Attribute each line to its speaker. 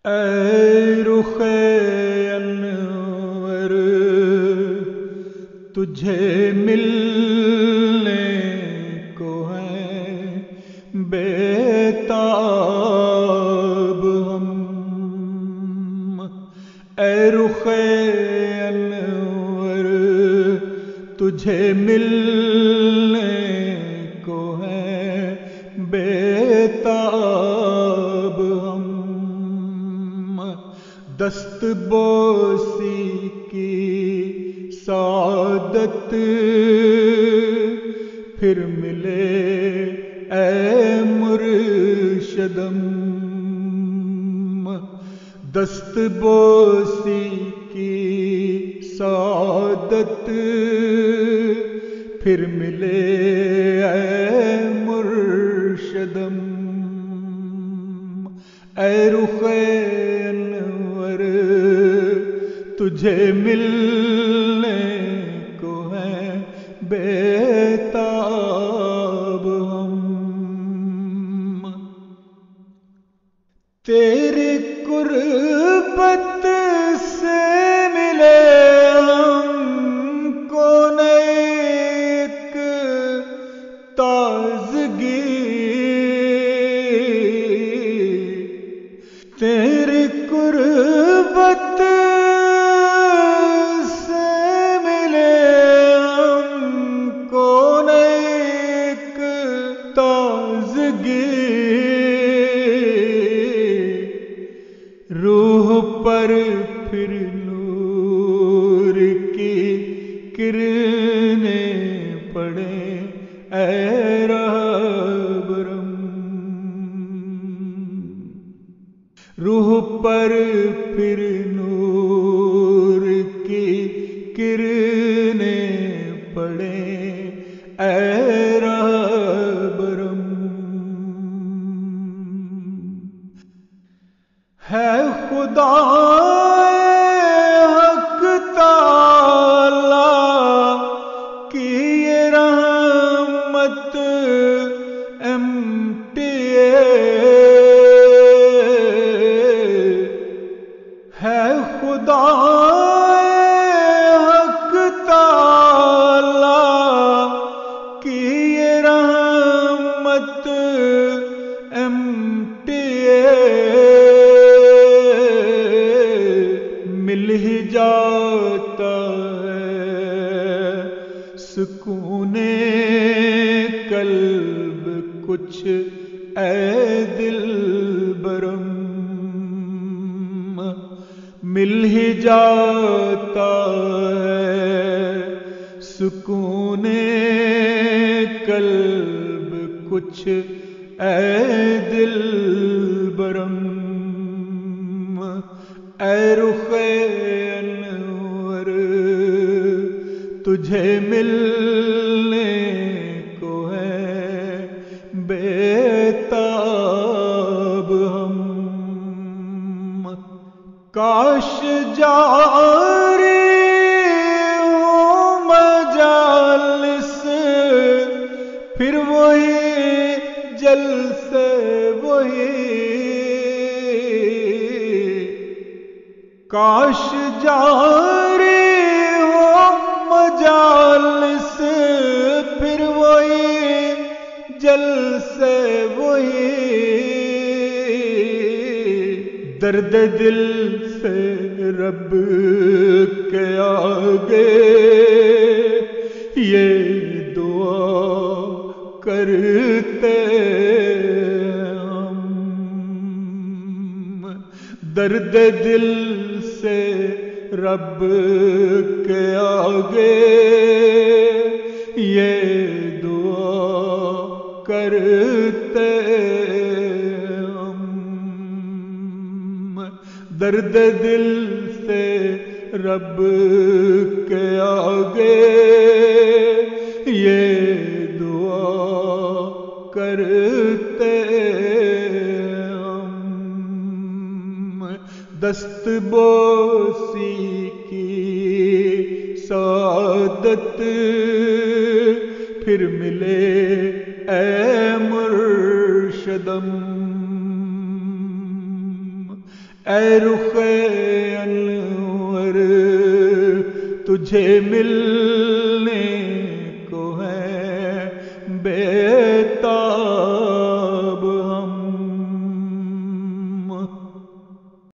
Speaker 1: اے رخ انور تجھے ملنے کو ہیں بےتاب ہم۔ اے رخ انور تجھے ملنے کو ہیں بےتاب ہم۔ دست بوسی کی سعادت پھر ملے اے مرشدم۔ دست بوسی کی سعادت پھر ملے اے مرشدم۔ اے رخ انور تجھے ملنے کو ہیں بےتاب ہم۔ تیری قربت سے ملے ہم کو ایک تازگی، تیری قربت سے ملے ہم کو ایک تازگی، روح پر پھر نور کی کرنیں پڑیں اے رہبرم۔ روح پر پھر نور کی کرنیں پڑیں اے رہبرم۔ ہے خدا حق تعالی کی یہ رحمت MTA، ہے خدا حق تعالی کی یہ رحمت MTA، مل ہی جاتا ہے سکون قلب کچھ اے دلبرم، مل ہی جاتا ہے سکون قلب کچھ اے دلبرم۔ اے رخ انور تجھے ملنے کو ہیں بےتاب ہم۔ کاش جاری ہوں مجالس پھر وہی جلسے وہی، کاش جاری ہو مجالس پھر وہی جلسے وہی، درد دل سے رب کے آگے یہ دعا کرتے ہم۔ درد دل سے رب کے آگے یہ دعا کرتے ہم۔ درد دل سے رب کے آگے یہ دعا کرتے ہم۔ دست بوسی کی سعادت پھر ملے اے مرشدم، اے رخ انور تجھے ملنے کو ہے بے